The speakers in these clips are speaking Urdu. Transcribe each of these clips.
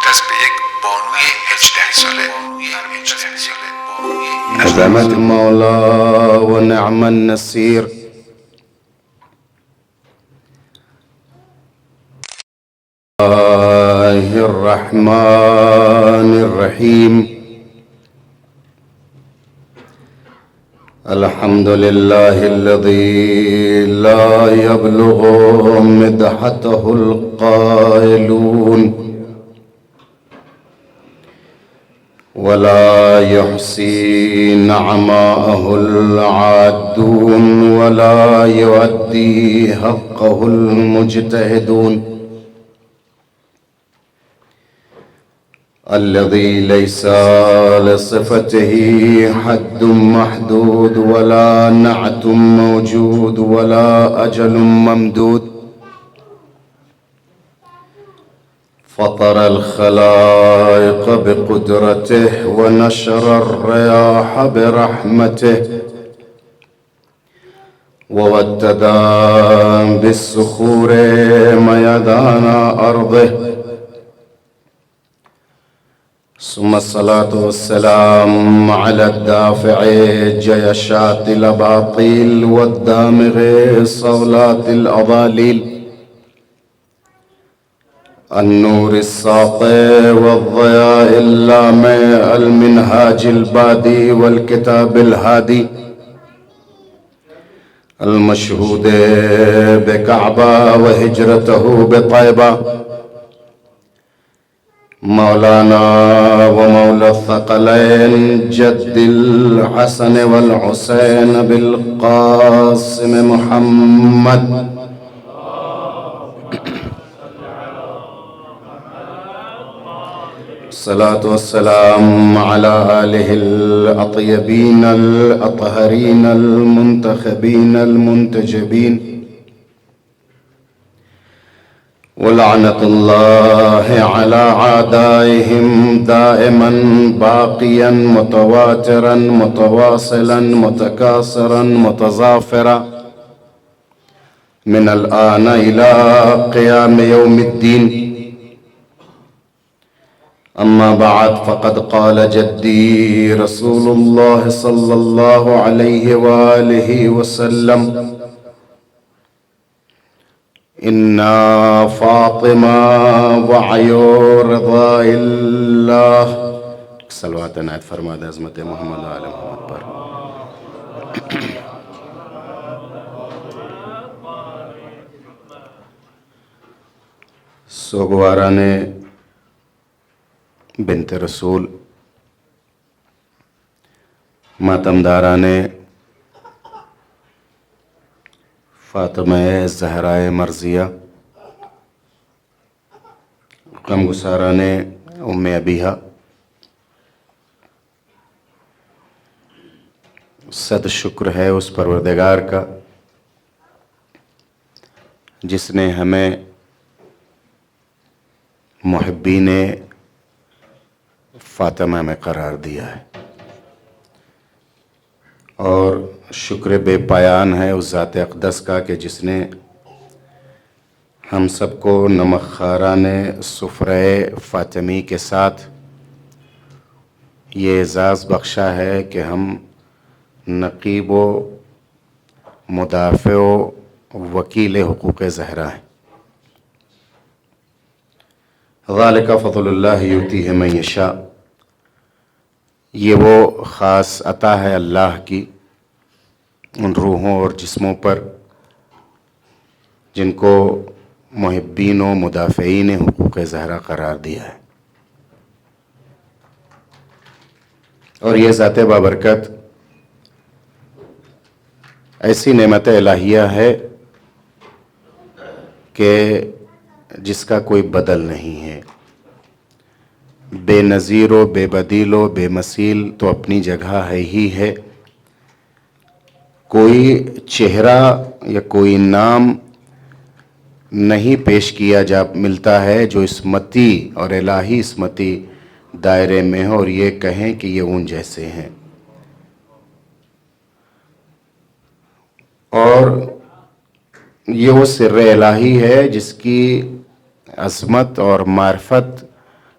دست به یک بانوی 18 ساله. نعم المولى ونعم النصير. الله الرحمن الرحيم. الحمد لله الذي لا يبلغ مدحته القائلون ولا يحصي نعماءه العادون ولا يؤدي حقه المجتهدون. الذي ليس لصفته حد محدود ولا نعت موجود ولا أجل ممدود. فطر الخلائق بقدرته ونشر الرياح برحمته ووددا بالصخور ميدان أرضه. ثم الصلاة والسلام على الدافع جيشات الأباطيل والدامغ صولات الأضاليل. النور الساطع والضياء اللامع المنهاج البادي والكتاب الهادي المشهود بكعبة وهجرته بطيبة. مولانا ومولى الثقلين جد الحسن والحسين بالقاسم محمد الصلاة والسلام على آله الأطيبين الأطهرين المنتخبين المنتجبين. ولعنة الله على أعدائهم دائما باقيا متواترا متواصلا متكاثرا متظافرا من الآن إلى قيام يوم الدين. أما بعد، فقد قال جدي رسول الله صلى الله عليه وآله وسلم: إن فاطمة وعي رضا الله. صلوات عنایت فرما دے عظمت محمد و آل محمد پر. سوگواران بنت رسول، ماتمداران فاطمہ زہرائے مرضیہ، غمگساران ام ابیہا، صد شکر ہے اس پروردگار کا جس نے ہمیں محبین فاطمہ میں قرار دیا ہے، اور شکر بے پایان ہے اس ذات اقدس کا کہ جس نے ہم سب کو نمکخواران سفرہ فاطمی کے ساتھ یہ اعزاز بخشا ہے کہ ہم نقیب و مدافع و وکیل حقوق زہرا ہیں. ذالک فضل اللہ یؤتیہ من یشاء. یہ وہ خاص عطا ہے اللہ کی ان روحوں اور جسموں پر جن کو محبین و مدافعین حقوق زہرا قرار دیا ہے. اور یہ ذات بابرکت ایسی نعمت الہیہ ہے کہ جس کا کوئی بدل نہیں ہے. بے نظیر و بے بدیل و بے مثیل تو اپنی جگہ ہے ہی ہے. کوئی چہرہ یا کوئی نام نہیں پیش کیا جا ملتا ہے جو عصمتی اور الہی عصمتی دائرے میں ہو اور یہ کہیں کہ یہ ان جیسے ہیں. اور یہ وہ سر الہی ہے جس کی عظمت اور معرفت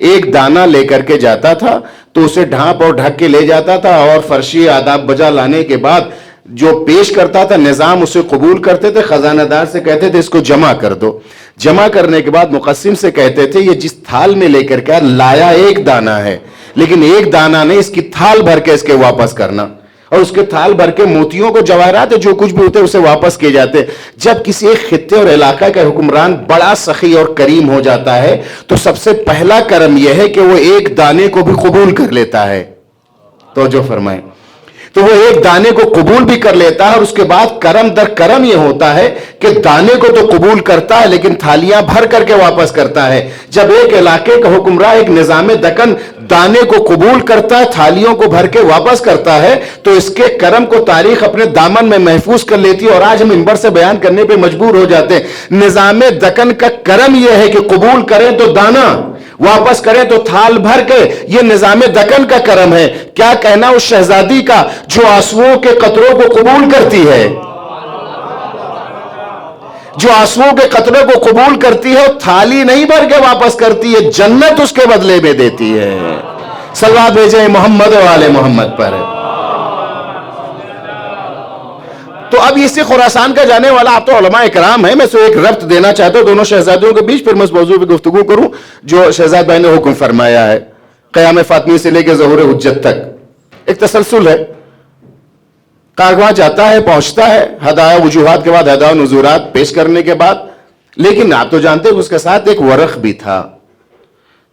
ایک دانہ لے کر کے جاتا تھا تو اسے ڈھانپ اور ڈھک کے لے جاتا تھا، اور فرشی آداب بجا لانے کے بعد جو پیش کرتا تھا نظام اسے قبول کرتے تھے، خزانہ دار سے کہتے تھے اس کو جمع کر دو، جمع کرنے کے بعد مقسم سے کہتے تھے یہ جس تھال میں لے کر کے لایا ایک دانہ ہے، لیکن ایک دانہ نہیں، اس کی تھال بھر کے اس کے واپس کرنا، اور اس کے تھال بھر کے موتیوں کو جواہرات جو کچھ بھی ہوتے اسے واپس کیے جاتے۔ جب کسی ایک خطے اور علاقہ کا حکمران بڑا سخی اور کریم ہو جاتا ہے تو سب سے پہلا کرم یہ ہے کہ وہ ایک دانے کو بھی قبول کر لیتا ہے، توجہ فرمائیں، تو وہ ایک دانے کو قبول بھی کر لیتا ہے، اور اس کے بعد کرم در کرم یہ ہوتا ہے کہ دانے کو تو قبول کرتا ہے لیکن تھالیاں بھر کر کے واپس کرتا ہے۔ جب ایک علاقے کا حکمراں ایک نظام دکن دانے کو قبول کرتا ہے، تھالیوں کو بھر کے واپس کرتا ہے، تو اس کے کرم کو تاریخ اپنے دامن میں محفوظ کر لیتی ہے، اور آج ہم منبر سے بیان کرنے پہ مجبور ہو جاتے ہیں۔ نظام دکن کا کرم یہ ہے کہ قبول کریں تو دانہ، واپس کریں تو تھال بھر کے، یہ نظام دکن کا کرم ہے۔ کیا کہنا اس شہزادی کا جو آنسوؤں کے قطروں کو قبول کرتی ہے، جو آنسوؤں کے قطروں کو قبول کرتی ہے، تھالی نہیں بھر کے واپس کرتی ہے، جنت اس کے بدلے میں دیتی ہے۔ صلوات بھیجیں محمد و آل محمد پر۔ تو اب اسی خراسان کا جانے والا، آپ تو علماء اکرام ہیں، میں سے ایک ربط دینا چاہتا ہوں دونوں شہزادیوں کے بیچ، پھر میں اس موضوع پہ گفتگو کروں جو شہزاد بھائی نے حکم فرمایا ہے۔ قیام فاطمی سے لے کے ظہور حجت تک ایک تسلسل ہے، کارواں جاتا ہے، پہنچتا ہے، ہدایہ وجوہات کے بعد ہدایہ نزورات پیش کرنے کے بعد، لیکن آپ تو جانتے ہیں اس کے ساتھ ایک ورق بھی تھا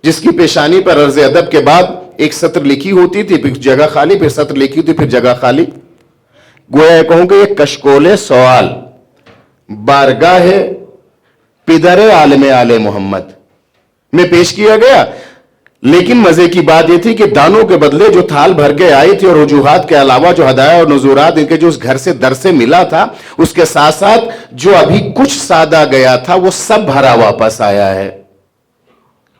جس کی پیشانی پر عرض ادب کے بعد ایک سطر لکھی ہوتی تھی، پھر جگہ خالی، پھر سطر لکھی ہوتی، پھر جگہ خالی۔ گویا کہوں کہ یہ کشکول سوال بارگاہ پدر عالم آل محمد میں پیش کیا گیا، لیکن مزے کی بات یہ تھی کہ دانوں کے بدلے جو تھال بھر کے آئی تھی، اور وجوہات کے علاوہ جو ہدایہ اور نزورات ان کے جو اس گھر سے در سے ملا تھا، اس کے ساتھ ساتھ جو ابھی کچھ سادہ گیا تھا وہ سب بھرا واپس آیا ہے۔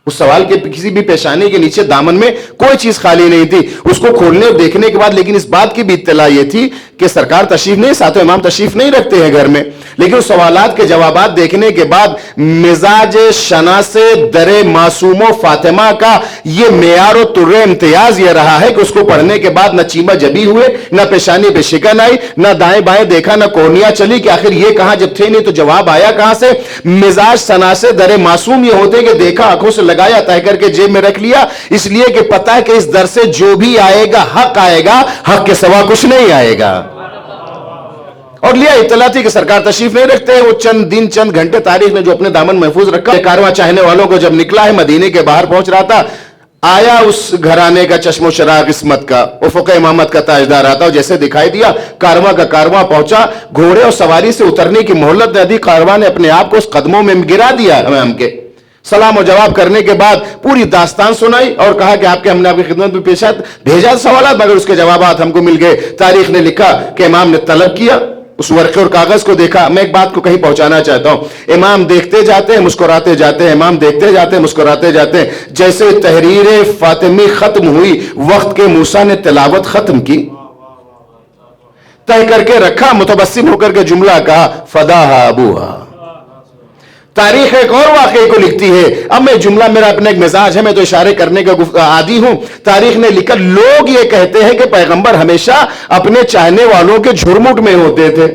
اس سوال کے کسی بھی پیشانی کے نیچے دامن میں کوئی چیز خالی نہیں تھی۔ اس کو کھولنے اور دیکھنے کے بعد لیکن اس بات کی بھی اطلاع یہ تھی کہ سرکار تشریف نہیں، ساتھ امام تشریف نہیں رکھتے ہیں گھر میں، لیکن سوالات کے جوابات دیکھنے کے بعد مزاج شناس در معصوم و فاطمہ کا یہ معیار و طر امتیاز یہ رہا ہے کہ اس کو پڑھنے کے بعد نہ چیمہ جبی ہوئے، نہ پیشانی پہ شکن آئی، نہ دائیں بائیں دیکھا، نہ کورنیا چلی کہ آخر یہ کہاں، جب تھے نہیں تو جواب آیا کہاں سے۔ مزاج شناس در معصوم یہ ہوتے کہ دیکھا، آنکھوں سے لگایا، طے کر کے جیب میں رکھ لیا، اس لیے کہ پتہ ہے کہ اس در سے جو بھی آئے گا حق آئے گا، حق کے سوا کچھ نہیں آئے گا۔ اور لیا اطلاع تھی کہ سرکار تشریف نہیں رکھتے ہیں، وہ چند دن چند گھنٹے تاریخ نے جو اپنے دامن محفوظ رکھا۔ کارواں چاہنے والوں کو جب نکلا ہے، مدینے کے باہر پہنچ رہا تھا، آیا اس گھرانے کا چشم و چراغ عصمت کا، افق امامت کا تاجدار آتا، اور جیسے دکھائی دیا کارواں کا کارواں پہنچا، گھوڑے اور سواری سے اترنے کی مہلت نہ دی، کارواں نے اپنے آپ کو اس قدموں میں گرا دیا امام کے۔ سلام و جواب کرنے کے بعد پوری داستان سنائی اور کہا کہ آپ کے ہم نے آپ کی خدمت میں بھیجا سوالات، مگر اس کے جوابات ہم کو مل گئے۔ تاریخ نے لکھا کہ امام نے طلب کیا، اس ورقے اور کاغذ کو دیکھا۔ میں ایک بات کو کہیں پہنچانا چاہتا ہوں، امام دیکھتے جاتے ہیں مسکراتے جاتے ہیں، امام دیکھتے جاتے ہیں مسکراتے جاتے ہیں۔ جیسے تحریر فاطمی ختم ہوئی، وقت کے موسیٰ نے تلاوت ختم کی، طے کر کے رکھا، متبسم ہو کر کے جملہ کہا فداہا ابوہا۔ تاریخ ایک اور واقعے کو لکھتی ہے، اب میں جملہ میرا اپنا ایک مزاج ہے، میں تو اشارے کرنے کا عادی ہوں۔ تاریخ نے لکھا لوگ یہ کہتے ہیں کہ پیغمبر ہمیشہ اپنے چاہنے والوں کے جھرمٹ میں ہوتے تھے۔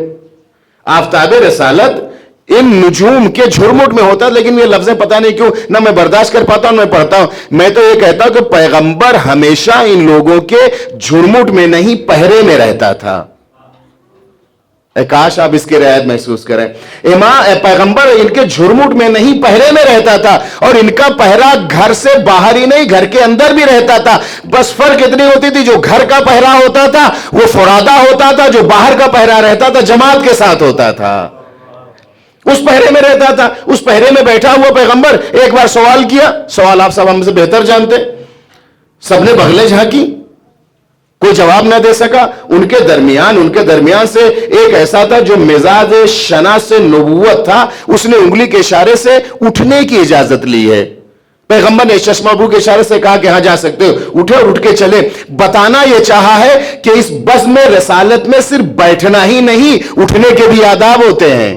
آفتاب رسالت ان نجوم کے جھرمٹ میں ہوتا ہے، لیکن یہ لفظیں پتہ نہیں کیوں نہ میں برداشت کر پاتا ہوں نہ میں پڑھتا ہوں۔ میں تو یہ کہتا ہوں کہ پیغمبر ہمیشہ ان لوگوں کے جھرمٹ میں نہیں، پہرے میں رہتا تھا۔ کاش آپ اس کی رعایت محسوس کریں۔ پیغمبر ان کے جھرمٹ میں نہیں، پہرے میں رہتا تھا، اور ان کا پہرا گھر سے باہر ہی نہیں، گھر کے اندر بھی رہتا تھا۔ بس فرق اتنی ہوتی تھی، جو گھر کا پہرا ہوتا تھا وہ فرادہ ہوتا تھا، جو باہر کا پہرا رہتا تھا جماعت کے ساتھ ہوتا تھا۔ اس پہرے میں رہتا تھا، اس پہرے میں بیٹھا ہوا پیغمبر ایک بار سوال کیا، سوال آپ سب ہم سے بہتر جانتے، سب نے بغلیں جھانکی، کوئی جواب نہ دے سکا۔ ان کے درمیان سے ایک ایسا تھا جو مزاج شناس نبوت تھا، اس نے انگلی کے اشارے سے اٹھنے کی اجازت لی ہے۔ پیغمبر نے چشمہ ابو کے اشارے سے کہا کہ ہاں جا سکتے ہو، اٹھے اور اٹھ کے چلے۔ بتانا یہ چاہا ہے کہ اس بزم رسالت میں صرف بیٹھنا ہی نہیں، اٹھنے کے بھی آداب ہوتے ہیں۔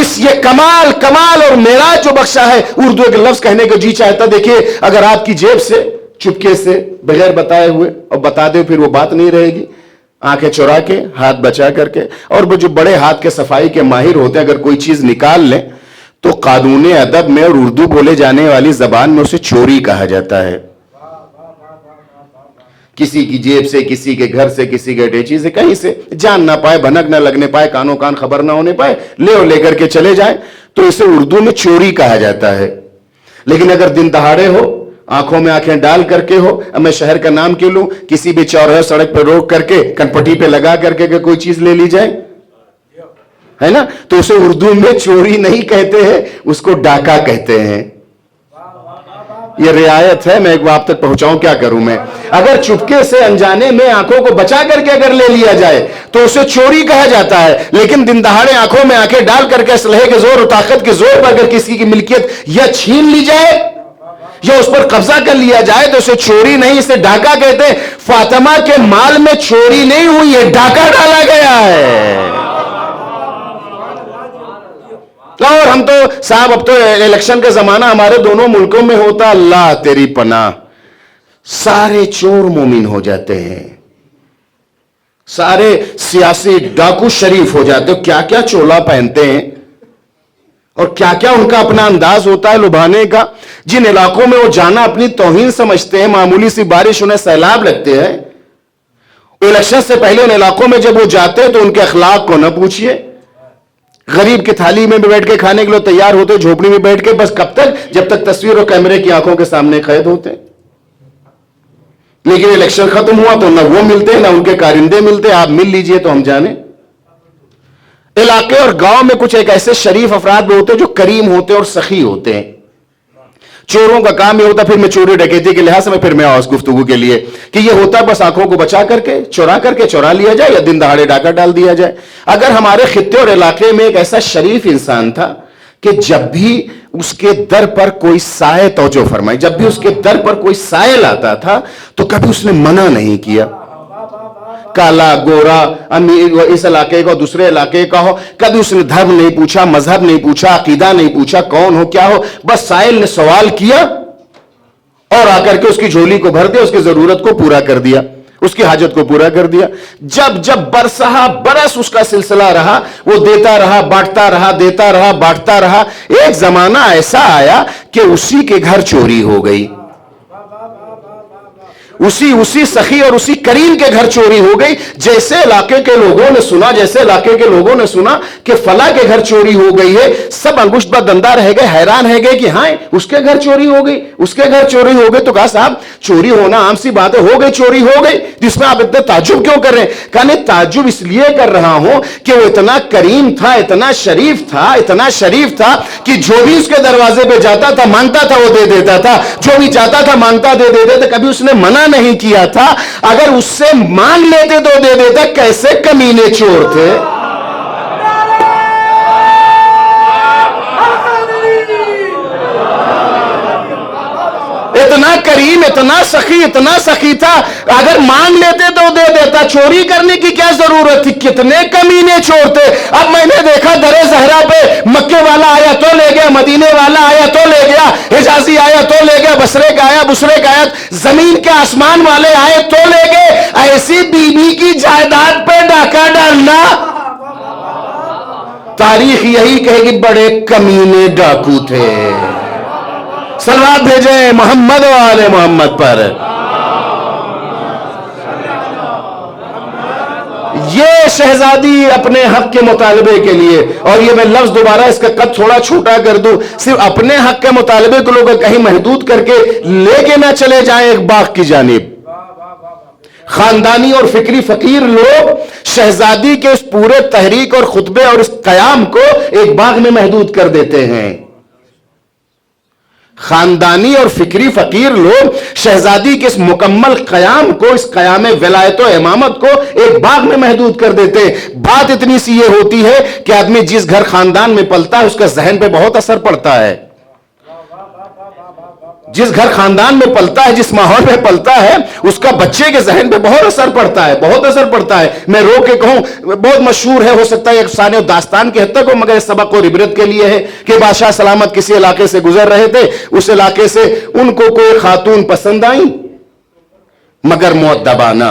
اس یہ کمال اور معراج جو بخشا ہے، اردو ایک لفظ کہنے کو جی چاہتا. دیکھیے اگر آپ کی جیب سے چپکے سے بغیر بتائے ہوئے اور بتا دے پھر وہ بات نہیں رہے گی، آنکھیں چرا کے ہاتھ بچا کر کے، اور وہ جو بڑے ہاتھ کے صفائی کے ماہر ہوتے ہیں اگر کوئی چیز نکال لیں تو قانون ادب میں اور اردو بولے جانے والی زبان میں اسے چوری کہا جاتا ہے. کسی کی جیب سے، کسی کے گھر سے، کسی کے ڈیچی سے، کہیں سے جان نہ پائے، بھنک نہ لگنے پائے، کانوں کان خبر نہ ہونے پائے، لے کر کے چلے جائیں تو اسے اردو میں چوری کہا جاتا ہے. لیکن اگر دن دہاڑے ہو، آنکھوں میں آنکھیں ڈال کر کے ہو، اب میں شہر کا نام کیوں لوں، کسی بھی چوراہے سڑک پہ روک کر کے کنپٹی پہ لگا کر کے کوئی چیز لے لی جائے، ہے نا، تو اسے اردو میں چوری نہیں کہتے ہیں، اس کو ڈاکہ کہتے ہیں. یہ رعایت ہے، میں ایک آپ تک پہنچاؤں، کیا کروں میں. اگر چپکے سے انجانے میں آنکھوں کو بچا کر کے اگر لے لیا جائے تو اسے چوری کہا جاتا ہے. لیکن دن دہاڑے آنکھوں میں آنکھیں ڈال کر کے اسلحے کے زور اور طاقت کے زور پر اگر کسی کی ملکیت یا چھین لی جائے یا اس پر قبضہ کر لیا جائے تو اسے چوری نہیں، اسے ڈاکہ کہتے ہیں. فاطمہ کے مال میں چوری نہیں ہوئی ہے، ڈاکہ ڈالا گیا ہے. اور ہم تو صاحب اب تو الیکشن کا زمانہ ہمارے دونوں ملکوں میں ہوتا، اللہ تیری پناہ، سارے چور مومن ہو جاتے ہیں، سارے سیاسی ڈاکو شریف ہو جاتے ہیں. کیا کیا چولا پہنتے ہیں اور کیا کیا ان کا اپنا انداز ہوتا ہے لبھانے کا. جن علاقوں میں وہ جانا اپنی توہین سمجھتے ہیں، معمولی سی بارش انہیں سیلاب لگتے ہیں، الیکشن سے پہلے ان علاقوں میں جب وہ جاتے ہیں تو ان کے اخلاق کو نہ پوچھئے. غریب کی تھالی میں بھی بیٹھ کے کھانے کے لیے تیار ہوتے، جھوپڑی میں بیٹھ کے، بس کب تک؟ جب تک تصویر اور کیمرے کی آنکھوں کے سامنے قید ہوتے. لیکن الیکشن ختم ہوا تو نہ وہ ملتے نہ ان کے کارندے ملتے. آپ مل لیجئے تو ہم جانیں. علاقے اور گاؤں میں کچھ ایک ایسے شریف افراد بھی ہوتے جو کریم ہوتے اور سخی ہوتے ہیں. چوروں کا کام یہ ہوتا، پھر میں چوری ڈکیتی کے لحاظ سے میں پھر میں آؤں اس گفتگو کے لیے کہ یہ ہوتا بس آنکھوں کو بچا کر کے چورا لیا جائے یا دن دہاڑے ڈاکہ ڈال دیا جائے. اگر ہمارے خطے اور علاقے میں ایک ایسا شریف انسان تھا کہ جب بھی اس کے در پر کوئی سائے، توجہ فرمائے، جب بھی اس کے در پر کوئی سائل آتا تھا تو کبھی اس نے منع نہیں کیا. کالا گورا، امیر، اس علاقے کا دوسرے علاقے کا ہو، کبھی اس نے دھرم نہیں پوچھا، مذہب نہیں پوچھا، عقیدہ نہیں پوچھا، کون ہو کیا ہو، بس سائل نے سوال کیا اور آ کر کے اس کی جھولی کو بھر دیا، اس کی ضرورت کو پورا کر دیا، اس کی حاجت کو پورا کر دیا. جب برسہ برس اس کا سلسلہ رہا، وہ دیتا رہا، بانٹتا رہا، دیتا رہا، بانٹتا رہا. ایک زمانہ ایسا آیا کہ اسی کے گھر چوری ہو گئی، اسی سخی اور اسی کریم کے گھر چوری ہو گئی. جیسے علاقے کے لوگوں نے سنا کہ فلاں کے گھر چوری ہو گئی ہے، سب انگشت پر دندہ رہ گئے، حیران رہ گئے کہ ہاں اس کے گھر چوری ہو گئی، اس کے گھر چوری ہو گئی. تو کہا صاحب چوری ہونا عام سی بات ہے، ہو گئی چوری ہو گئی، جس میں آپ اتنے تعجب کیوں کر رہے ہیں؟ کہا نہیں، تعجب اس لیے کر رہا ہوں کہ وہ اتنا کریم تھا، اتنا شریف تھا کہ جو بھی اس کے دروازے پہ جاتا تھا مانگتا تھا وہ دے دیتا تھا، جو بھی چاہتا تھا مانگتا دے دیتا تھا، کبھی اس نے منع نہیں کیا تھا. اگر اس سے مانگ لیتے تو دے دیتا. کیسے کمینے چور تھے. اتنا کریم، اتنا سخی تھا، اگر مانگ لیتے تو دے دیتا. چوری کرنے کی کیا ضرورت تھی؟ کتنے کمینے چور تھے. اب میں نے دیکھا در زہرا پہ مکے والا آیا تو لے گیا، مدینے والا آیا تو لے گیا، حجازی آیا تو لے گیا، بصرے کا آیا، زمین کے آسمان والے آئے تو لے گئے. ایسی بیوی کی جائیداد پہ ڈاکہ ڈالنا، تاریخ یہی کہے گی بڑے کمینے ڈاکو تھے. صلوات بھیجیں محمد و آل محمد پر. یہ شہزادی اپنے حق کے مطالبے کے لیے، اور یہ میں لفظ دوبارہ اس کا قد تھوڑا چھوٹا کر دوں، صرف اپنے حق کے مطالبے کو لوگ کہیں محدود کر کے لے کے نہ چلے جائیں ایک باغ کی جانب. خاندانی اور فکری فقیر لوگ شہزادی کے اس پورے تحریک اور خطبے اور اس قیام کو ایک باغ میں محدود کر دیتے ہیں. خاندانی اور فکری فقیر لوگ شہزادی کے اس مکمل قیام کو، اس قیام ولایت و امامت کو ایک باغ میں محدود کر دیتے. بات اتنی سی یہ ہوتی ہے کہ آدمی جس گھر خاندان میں پلتا ہے اس کا ذہن پہ بہت اثر پڑتا ہے. جس گھر خاندان میں پلتا ہے، جس ماحول میں پلتا ہے، اس کا بچے کے ذہن پہ بہت اثر پڑتا ہے، بہت اثر پڑتا ہے. میں رو کے کہوں، بہت مشہور ہے، ہو سکتا ہے افسانے اور داستان کی حد تک ہو، مگر اس سبق اور عبرت کے لیے ہے کہ بادشاہ سلامت کسی علاقے سے گزر رہے تھے. اس علاقے سے ان کو کوئی خاتون پسند آئی، مگر مؤدبانہ،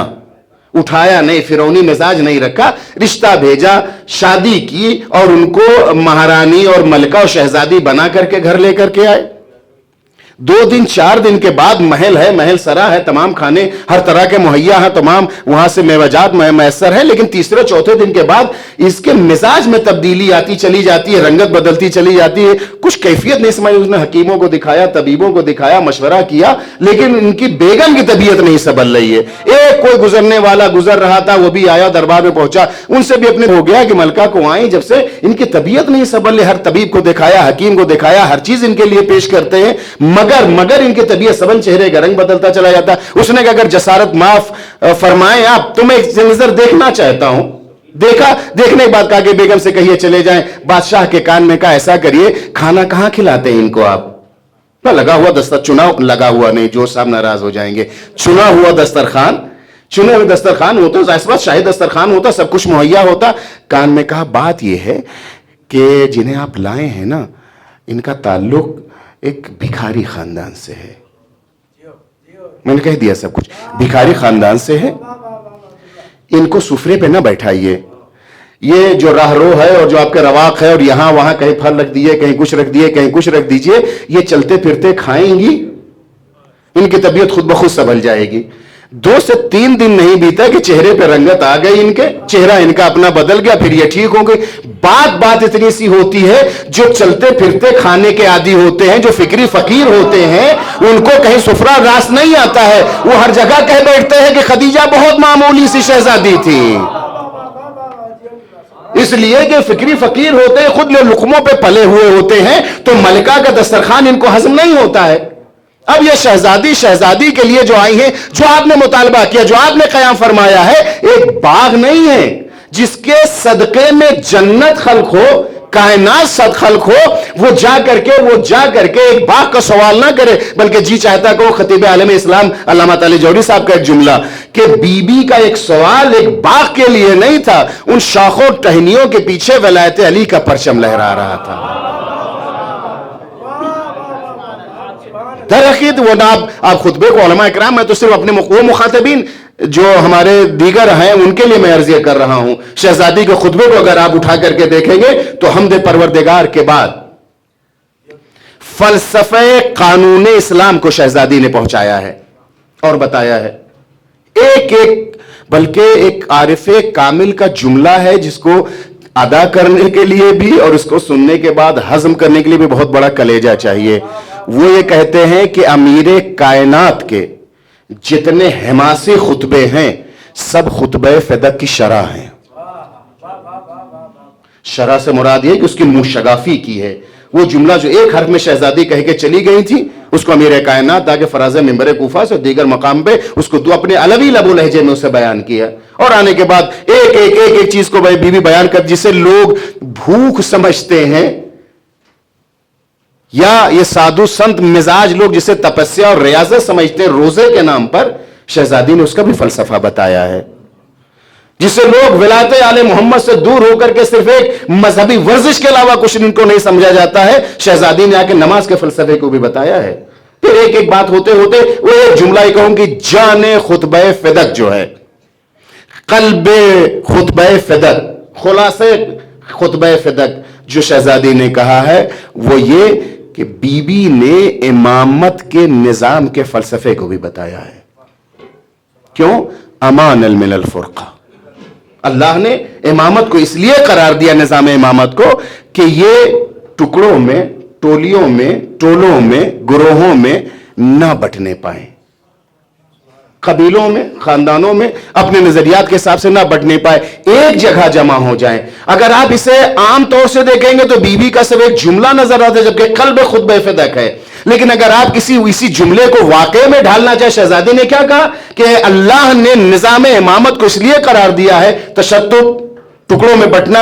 اٹھایا نہیں، فرعونی مزاج نہیں رکھا، رشتہ بھیجا، شادی کی اور ان کو مہارانی اور ملکہ اور شہزادی بنا کر کے گھر لے کر کے آئے. 2 دن 4 دن کے بعد محل ہے، محل سرا ہے، تمام کھانے ہر طرح کے مہیا ہیں، تمام وہاں سے میوجات میسر ہے. لیکن تیسرے چوتھے دن کے بعد اس کے مزاج میں تبدیلی آتی چلی جاتی ہے، رنگت بدلتی چلی جاتی ہے، کچھ کیفیت نہیں سمجھ. اس نے حکیموں کو دکھایا، طبیبوں کو دکھایا، مشورہ کیا، لیکن ان کی بیگم کی طبیعت نہیں سنبھل رہی ہے. ایک کوئی گزرنے والا گزر رہا تھا، وہ بھی آیا، دربار میں پہنچا، ان سے بھی اپنے ہو گیا کہ ملکہ کو آئیں، جب سے ان کی طبیعت نہیں سنبھل رہی. ہر طبیب کو دکھایا، حکیم کو دکھایا، ہر چیز ان کے لیے پیش کرتے ہیں، مگر ان کی طبیعت سبن، چہرے کا رنگ بدلتا چلا جاتا. اس نے کہا اگر جسارت معاف فرمائیں آپ، تمہیں ایک نظر دیکھنا چاہتا ہوں. دیکھا، دیکھنے کے بعد کہا کہ بیگم سے کہیے چلے جائیں. بادشاہ کے کان میں کہا ایسا کریے، کھانا کہاں کھلاتے ہیں ان کو آپ؟ لگا ہوا چنا لگا ہوا نہیں، جو صاحب ناراض ہو جائیں گے. چنا ہوا دسترخوان، چنے ہوئے دسترخوان ہوتا، ظاہر بات شاہی دسترخوان ہوتا، سب کچھ مہیا ہوتا. کان میں کہا بات یہ ہے کہ جنہیں آپ لائے ہیں نا، ان کا تعلق ایک بھکاری خاندان سے ہے. میں نے کہہ دیا سب کچھ، بھکاری خاندان سے ہے. ان کو سفرے پہ نہ بیٹھائیے. یہ جو راہ رو ہے اور جو آپ کے رواق ہے، اور یہاں وہاں کہیں پھل رکھ دیے، کہیں کچھ رکھ دیے، کہیں کچھ رکھ دیجئے، یہ چلتے پھرتے کھائیں گی، ان کی طبیعت خود بخود سنبھل جائے گی. 2 سے 3 دن نہیں بیتا کہ چہرے پہ رنگت آ گئی، ان کے چہرہ ان کا اپنا بدل گیا، پھر یہ ٹھیک ہو گئی. بات اتنی سی ہوتی ہے، جو چلتے پھرتے کھانے کے عادی ہوتے ہیں، جو فکری فقیر ہوتے ہیں، ان کو کہیں سفرہ راس نہیں آتا ہے. وہ ہر جگہ کہہ بیٹھتے ہیں کہ خدیجہ بہت معمولی سی شہزادی تھی. اس لیے کہ فکری فقیر ہوتے ہیں، خود لقموں پہ پلے ہوئے ہوتے ہیں، تو ملکہ کا دسترخوان ان کو ہضم نہیں ہوتا ہے. اب یہ شہزادی کے لیے جو آئی ہیں، جو آپ نے مطالبہ کیا، جو آپ نے قیام فرمایا ہے، ایک باغ نہیں ہے جس کے صدقے میں جنت خلق ہو، کائنات صد خلق ہو، وہ جا کر کے ایک باغ کا سوال نہ کرے، بلکہ جی چاہتا کہ وہ خطیب عالم اسلام علامہ علی جوہری صاحب کا ایک جملہ کہ بی بی کا ایک سوال ایک باغ کے لیے نہیں تھا، ان شاخوں ٹہنیوں کے پیچھے ولایت علی کا پرچم لہرا رہا تھا. درخت وہ نا آپ خطبے کو علماء اکرام، میں تو صرف اپنے وہ مخاطبین جو ہمارے دیگر ہیں ان کے لیے میں عرض کر رہا ہوں. شہزادی کے خطبے کو اگر آپ اٹھا کر کے دیکھیں گے تو حمد پروردگار کے بعد فلسفہ قانون اسلام کو شہزادی نے پہنچایا ہے اور بتایا ہے. بلکہ ایک عارف کامل کا جملہ ہے جس کو ادا کرنے کے لیے بھی اور اس کو سننے کے بعد ہضم کرنے کے لیے بھی بہت بڑا کلیجہ چاہیے. وہ یہ کہتے ہیں کہ امیر کائنات کے جتنے حماسی خطبے ہیں سب خطبہ فدق کی شرح ہیں. شرح سے مراد یہ کہ اس کی منشگافی کی ہے. وہ جملہ جو ایک حرف میں شہزادی کہہ کے چلی گئی تھی، اس کو امیر کائنات تاکہ فراز ممبر کوفہ سے دیگر مقام پہ اس کو اپنے علوی لب و لہجے میں اسے بیان کیا، اور آنے کے بعد ایک چیز کو بی بی بیان کر جسے لوگ بھوک سمجھتے ہیں، یا یہ سادھو سنت مزاج لوگ جسے تپسیا اور ریاضت سمجھتے ہیں روزے کے نام پر، شہزادی نے اس کا بھی فلسفہ بتایا ہے. جسے لوگ ولایت آل محمد سے دور ہو کر کے صرف ایک مذہبی ورزش کے علاوہ کچھ ان کو نہیں سمجھا جاتا ہے، شہزادی نے آ کے نماز کے فلسفے کو بھی بتایا ہے. پھر ایک بات ہوتے وہ ایک جملہ ہی کہوں کہ جان خطبہ فدق جو ہے، قلب خطبہ فدق، خلاصے خطبہ فدق جو شہزادی نے کہا ہے وہ یہ کہ بی بی نے امامت کے نظام کے فلسفے کو بھی بتایا ہے. کیوں؟ امان من الفرقہ. اللہ نے امامت کو اس لیے قرار دیا، نظام امامت کو، کہ یہ ٹکڑوں میں، ٹولیوں میں، ٹولوں میں، گروہوں میں نہ بٹنے پائیں، قبیلوں میں، خاندانوں میں اپنے نظریات کے حساب سے نہ بٹنے پائے، ایک جگہ جمع ہو جائیں. اگر آپ اسے عام طور سے دیکھیں گے تو بی بی کا صرف ایک جملہ نظر آتا ہے، جبکہ قلب خطبہ فدق ہے. لیکن اگر آپ اسی جملے کو واقعے میں ڈھالنا چاہے، شہزادی نے کیا کہا کہ اللہ نے نظام امامت کو اس لیے قرار دیا ہے، تشتت، ٹکڑوں میں بٹنا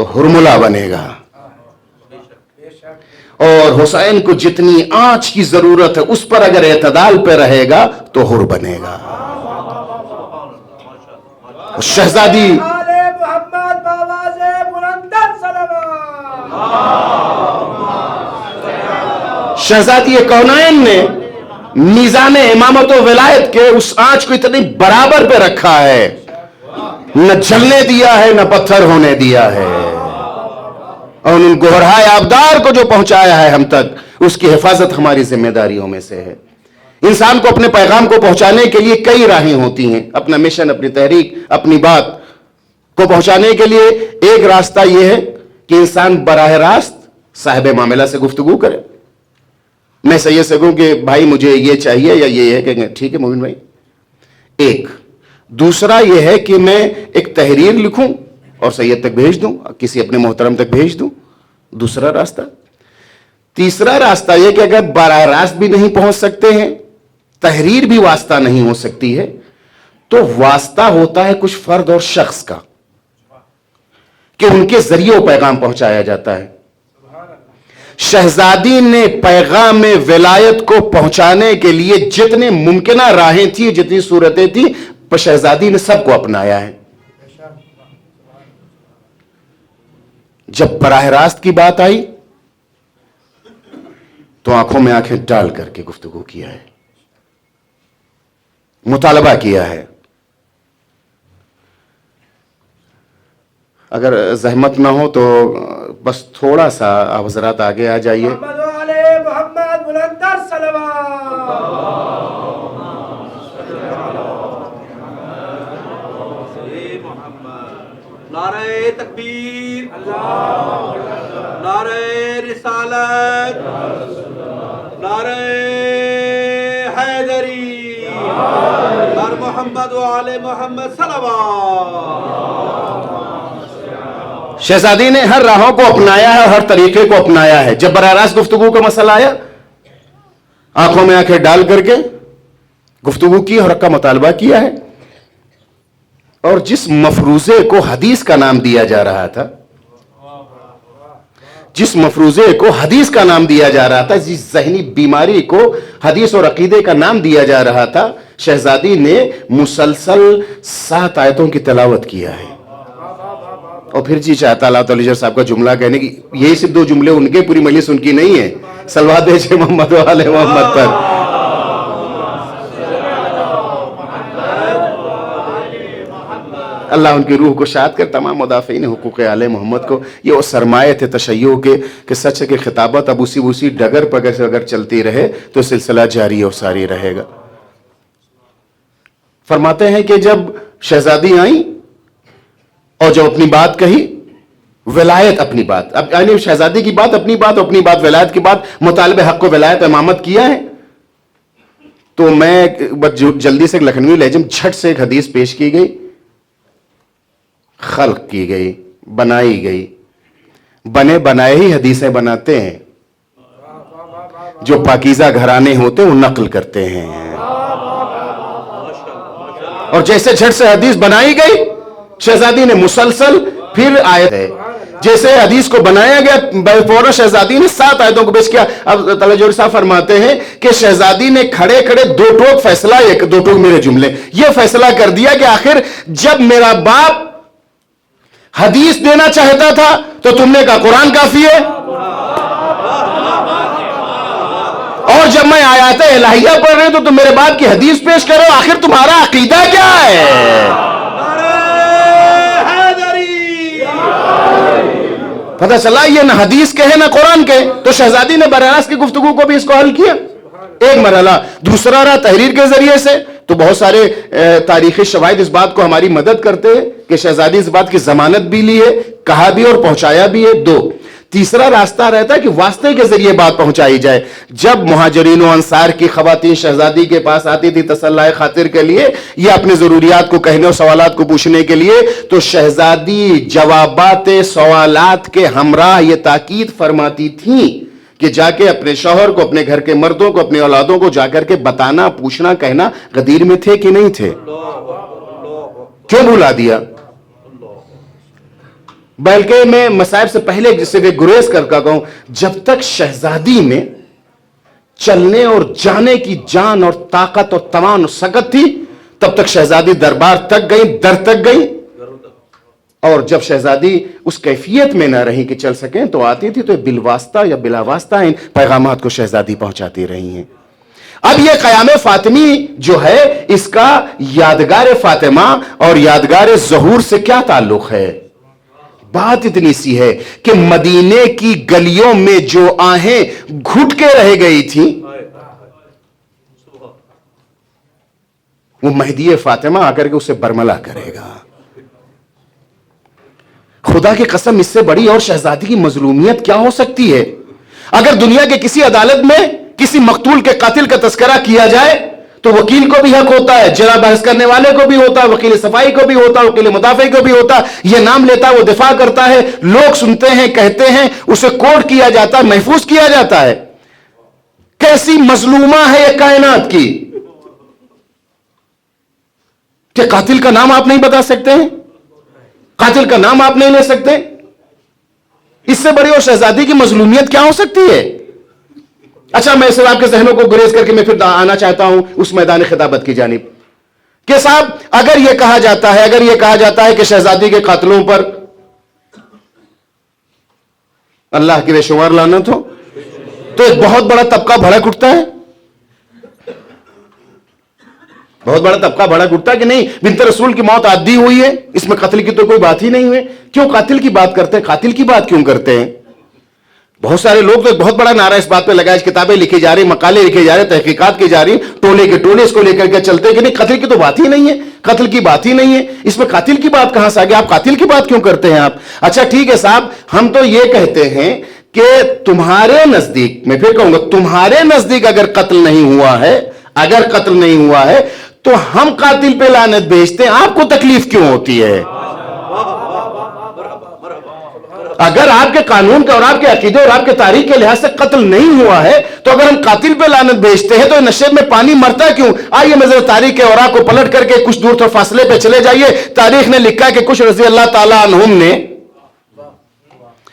تو ہرملا بنے گا، اور حسین کو جتنی آنچ کی ضرورت ہے اس پر اگر اعتدال پہ رہے گا تو ہر بنے گا۔ شہزادی محمد باواز بلندر صلوات۔ شہزادی کونین نے میزان امامت و ولایت کے اس آنچ کو اتنی برابر پہ رکھا ہے، نہ جلنے دیا ہے نہ پتھر ہونے دیا ہے، اور ان گہرائے آبدار کو جو پہنچایا ہے ہم تک، اس کی حفاظت ہماری ذمہ داریوں میں سے ہے۔ انسان کو اپنے پیغام کو پہنچانے کے لیے کئی راہیں ہوتی ہیں، اپنا مشن، اپنی تحریک، اپنی بات کو پہنچانے کے لیے ایک راستہ یہ ہے کہ انسان براہ راست صاحب معاملہ سے گفتگو کرے۔ میں سید سے کہوں کہ بھائی مجھے یہ چاہیے یا یہ ہے، کہ ٹھیک ہے مومن بھائی۔ ایک دوسرا یہ ہے کہ میں ایک تحریر لکھوں اور سید تک بھیج دوں، کسی اپنے محترم تک بھیج دوں، دوسرا راستہ۔ تیسرا راستہ یہ کہ اگر براہ راست بھی نہیں پہنچ سکتے ہیں، تحریر بھی واسطہ نہیں ہو سکتی ہے، تو واسطہ ہوتا ہے کچھ فرد اور شخص کا، کہ ان کے ذریعے وہ پیغام پہنچایا جاتا ہے۔ شہزادی نے پیغام ولایت کو پہنچانے کے لیے جتنے ممکنہ راہیں تھی، جتنی صورتیں تھی، شہزادی نے سب کو اپنایا ہے۔ جب براہ راست کی بات آئی تو آنکھوں میں آنکھیں ڈال کر کے گفتگو کیا ہے، مطالبہ کیا ہے۔ اگر زحمت نہ ہو تو بس تھوڑا سا آپ حضرات آگے آ جائیے۔ محمد علی محمد بلندر صلوات۔ نعرہ تکبیر، نعرہ رسالت، نعرہ حیدری، اور محمد و آل محمد صلوات۔ شہزادی نے ہر راہوں کو اپنایا ہے، ہر طریقے کو اپنایا ہے۔ جب براہ راست گفتگو کا مسئلہ آیا، آنکھوں میں آنکھیں ڈال کر کے گفتگو کی اور حق کا مطالبہ کیا ہے۔ اور جس مفروضے کو حدیث کا نام دیا جا رہا تھا، جس مفروضے کو حدیث کا نام دیا جا رہا تھا، جس ذہنی بیماری کو حدیث اور عقیدے کا نام دیا جا رہا تھا، شہزادی نے مسلسل 7 آیتوں کی تلاوت کیا ہے۔ اور پھر جی چاہتا اللہ تعالی صاحب کا جملہ کہنے کی، یہی صرف 2 جملے ان کے، پوری مجلس ان کی نہیں ہے۔ صلوات بھیجے محمد و آل محمد پر۔ اللہ ان کی روح کو شاد کر، تمام مدافعین حقوق آل محمد کو۔ یہ وہ سرمایہ تھے تشیع کے، کہ سچ ہے کہ خطابت اب اسی ڈگر پر اگر چلتی رہے تو سلسلہ جاری اور ساری رہے گا۔ فرماتے ہیں کہ جب شہزادی آئیں اور جب اپنی بات کہی، ولایت اپنی بات، اب یعنی شہزادی کی بات اپنی بات، اپنی بات ولایت کی بات، مطالبہ حق و ولایت امامت کیا ہے، تو میں جلدی سے لکھنوی لہجے میں جھٹ سے ایک حدیث پیش کی گئی، خلق کی گئی، بنائی گئی۔ بنے بنائے ہی حدیثیں بناتے ہیں، جو پاکیزہ گھرانے ہوتے ہیں وہ نقل کرتے ہیں۔ اور جیسے جھٹ سے حدیث بنائی گئی، شہزادی نے مسلسل پھر آیت ہے، جیسے حدیث کو بنایا گیا، فوراً شہزادی نے 7 آیتوں کو پیش کیا۔ اب تعالی جوہری صاحب فرماتے ہیں کہ شہزادی نے کھڑے کھڑے 2 ٹوک فیصلہ، 2 ٹوک میرے جملے، یہ فیصلہ کر دیا کہ آخر جب میرا باپ حدیث دینا چاہتا تھا تو تم نے کہا قرآن کافی ہے، اور جب میں آیات الہیہ پڑھ رہے تو تم میرے باپ کی حدیث پیش کرو، آخر تمہارا عقیدہ کیا ہے؟ پتہ چلا یہ نہ حدیث کہے نہ قرآن کہے۔ تو شہزادی نے براہ راست کی گفتگو کو بھی اس کو حل کیا، ایک مرحلہ۔ دوسرا رہا تحریر کے ذریعے سے، تو بہت سارے تاریخی شواہد اس بات کو ہماری مدد کرتے ہیں کہ شہزادی اس بات کی ضمانت بھی لی ہے، کہا بھی اور پہنچایا بھی ہے۔ 2، تیسرا راستہ رہتا ہے کہ واسطے کے ذریعے بات پہنچائی جائے۔ جب مہاجرین و انصار کی خواتین شہزادی کے پاس آتی تھی تسلی خاطر کے لیے یا اپنے ضروریات کو کہنے اور سوالات کو پوچھنے کے لیے، تو شہزادی جوابات سوالات کے ہمراہ یہ تاکید فرماتی تھیں کہ جا کے اپنے شوہر کو، اپنے گھر کے مردوں کو، اپنے اولادوں کو جا کر کے بتانا، پوچھنا، کہنا غدیر میں تھے کہ نہیں تھے، کیوں بھلا دیا؟ بلکہ میں مصائب سے پہلے جس سے کہ گریز کر کا کہوں، جب تک شہزادی میں چلنے اور جانے کی جان اور طاقت اور توان اور سکت تھی، تب تک شہزادی دربار تک گئی، در تک گئی، اور جب شہزادی اس کیفیت میں نہ رہی کہ چل سکیں تو آتی تھی تو بالواسطہ یا بلا واسطہ ان پیغامات کو شہزادی پہنچاتی رہی ہیں۔ اب یہ قیام فاطمی جو ہے، اس کا یادگار فاطمہ اور یادگار ظہور سے کیا تعلق ہے؟ بات اتنی سی ہے کہ مدینے کی گلیوں میں جو آہیں گھٹ کے رہ گئی تھی، وہ مہدی فاطمہ آ کر کے اسے برملا کرے گا۔ خدا کی قسم، اس سے بڑی اور شہزادی کی مظلومیت کیا ہو سکتی ہے؟ اگر دنیا کے کسی عدالت میں کسی مقتول کے قاتل کا تذکرہ کیا جائے تو وکیل کو بھی حق ہوتا ہے، جرح بحث کرنے والے کو بھی ہوتا ہے، وکیل صفائی کو بھی ہوتا ہے، وکیل مدافع کو بھی ہوتا ہے، یہ نام لیتا ہے، وہ دفاع کرتا ہے، لوگ سنتے ہیں، کہتے ہیں، اسے کوٹ کیا جاتا ہے، محفوظ کیا جاتا ہے۔ کیسی مظلومہ ہے یہ کائنات کی کہ قاتل کا نام آپ نہیں بتا سکتے ہیں، قاتل کا نام آپ نہیں لے سکتے؟ اس سے بڑی اور شہزادی کی مظلومیت کیا ہو سکتی ہے؟ اچھا، میں صرف آپ کے ذہنوں کو گریز کر کے میں پھر آنا چاہتا ہوں اس میدان خطابت کی جانب کہ صاحب، اگر یہ کہا جاتا ہے کہ شہزادی کے قاتلوں پر اللہ کی بے شمار لعنت ہو، تو ایک بہت بڑا طبقہ بھڑک اٹھتا ہے، بہت بڑا طبقہ بھڑک اٹھتا ہے کہ نہیں، بنت رسول کی موت عادی ہوئی ہے، اس میں قتل کی تو کوئی بات ہی نہیں ہوئی، کیوں قاتل کی بات کرتے ہیں؟ قاتل کی بات کیوں کرتے ہیں؟ بہت سارے لوگ تو ایک بہت بڑا نعرہ اس بات پہ لگا ہے، کتابیں لکھی جا رہی، مقالے لکھے جا رہے، تحقیقات کی جا رہی، ٹولے کے ٹولے اس کو لے کر کے چلتے ہیں کہ نہیں، قتل کی تو بات ہی نہیں ہے، قتل کی بات ہی نہیں ہے، اس میں قاتل کی بات کہاں سے آ گئی؟ آپ قاتل کی بات کیوں کرتے ہیں آپ؟ اچھا ٹھیک ہے صاحب، ہم تو یہ کہتے ہیں کہ تمہارے نزدیک، میں پھر کہوں گا، تمہارے نزدیک اگر قتل نہیں ہوا ہے تو ہم قاتل پہ لعنت بھیجتے ہیں، آپ کو تکلیف کیوں ہوتی ہے؟ اگر آپ کے قانون کے اور آپ کے عقیدے اور آپ کے تاریخ کے لحاظ سے قتل نہیں ہوا ہے تو اگر ہم قاتل پہ لعنت بھیجتے ہیں تو نشیب میں پانی مرتا کیوں؟ آئیے میں ذرا تاریخ کے اوراق کو پلٹ کر کے کچھ دور تھوڑے فاصلے پہ چلے جائیے۔ تاریخ نے لکھا ہے کہ کچھ رضی اللہ تعالیٰ عنہم نے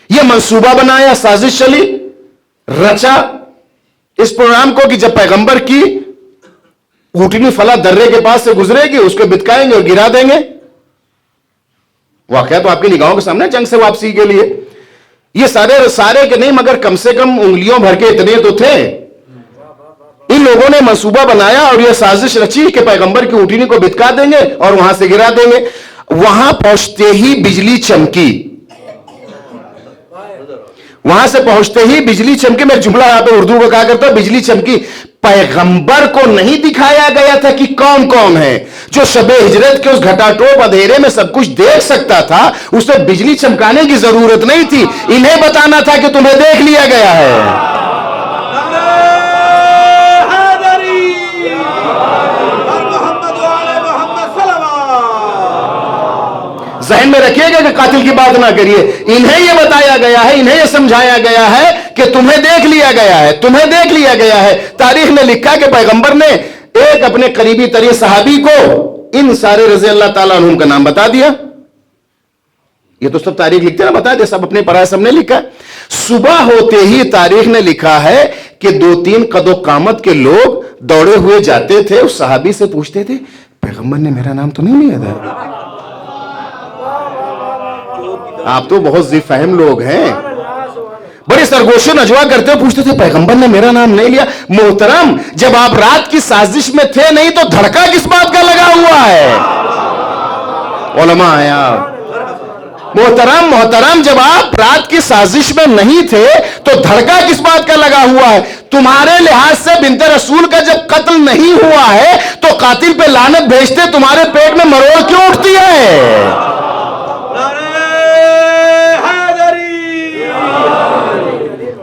یہ منصوبہ بنایا، سازش چلی، رچا اس پروگرام کو کہ جب پیغمبر کی اونٹنی فلاں درے کے پاس سے گزرے گی اس کو بتکائیں گے اور گرا دیں گے۔ واقعہ تو آپ کی نگاہوں کے سامنے، جنگ سے واپسی کے لیے یہ سارے کہ نہیں، مگر کم سے کم انگلیوں بھر کے اتنے تو تھے۔ ان لوگوں نے منصوبہ بنایا اور یہ سازش رچی کہ پیغمبر کی اونٹنی کو بتکا دیں گے اور وہاں سے گرا دیں گے۔ وہاں پہنچتے ہی بجلی چمکی، وہاں سے پہنچتے ہی بجلی چمکی۔ میں جملہ یہاں پہ اردو کو کہا کرتا ہوں، بجلی چمکی۔ پیغمبر کو نہیں دکھایا گیا تھا کہ کون کون ہے جو شب ہجرت کے اس گھٹا ٹوپ اندھیرے میں سب کچھ دیکھ سکتا تھا، اسے بجلی چمکانے کی ضرورت نہیں تھی، انہیں بتانا تھا کہ تمہیں دیکھ لیا گیا ہے۔ ذہن میں رکھیے گا کہ قاتل کی بات نہ کریے، انہیں یہ بتایا گیا ہے، انہیں یہ سمجھایا گیا ہے کہ تمہیں دیکھ لیا گیا ہے، تمہیں دیکھ لیا گیا ہے۔ تاریخ نے لکھا کہ پیغمبر نے ایک اپنے قریبی ترین صحابی کو ان سارے رضی اللہ تعالیٰ عنہم کا نام بتا دیا۔ یہ تو سب تاریخ لکھتے ہیں نا، بتا دے، سب اپنے پڑھا، سب نے لکھا۔ صبح ہوتے ہی تاریخ نے لکھا ہے کہ 2-3 قد و قامت کے لوگ دوڑے ہوئے جاتے تھے، اس صحابی سے پوچھتے تھے پیغمبر نے میرا نام تو نہیں لیا تھا؟ آپ تو بہت ذی فہم لوگ ہیں، بڑے سرگوش و نجوا کرتے ہوئے پوچھتے تھے پیغمبر نے میرا نام نہیں لیا۔ محترم، جب آپ رات کی سازش میں تھے نہیں تو دھڑکا کس بات کا لگا ہوا ہے؟ علماء ہیں آپ۔ محترم، جب آپ رات کی سازش میں نہیں تھے تو دھڑکا کس بات کا لگا ہوا ہے؟ تمہارے لحاظ سے بنت رسول کا جب قتل نہیں ہوا ہے تو قاتل پہ لعنت بھیجتے تمہارے پیٹ میں مروڑ کیوں اٹھتی ہے؟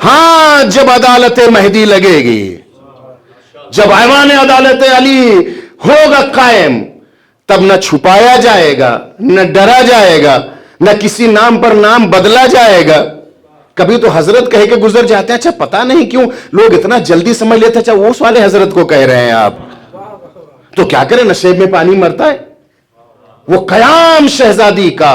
ہاں، جب عدالت مہدی لگے گی، جب ایوان عدالت علی ہوگا قائم، تب نہ چھپایا جائے گا، نہ ڈرا جائے گا، نہ کسی نام پر نام بدلا جائے گا۔ کبھی تو حضرت کہہ کے گزر جاتے ہیں، اچھا پتہ نہیں کیوں لوگ اتنا جلدی سمجھ لیتے، اچھا وہ اس والے حضرت کو کہہ رہے ہیں آپ، تو کیا کریں، نشیب میں پانی مرتا ہے۔ وہ قیام شہزادی کا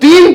3।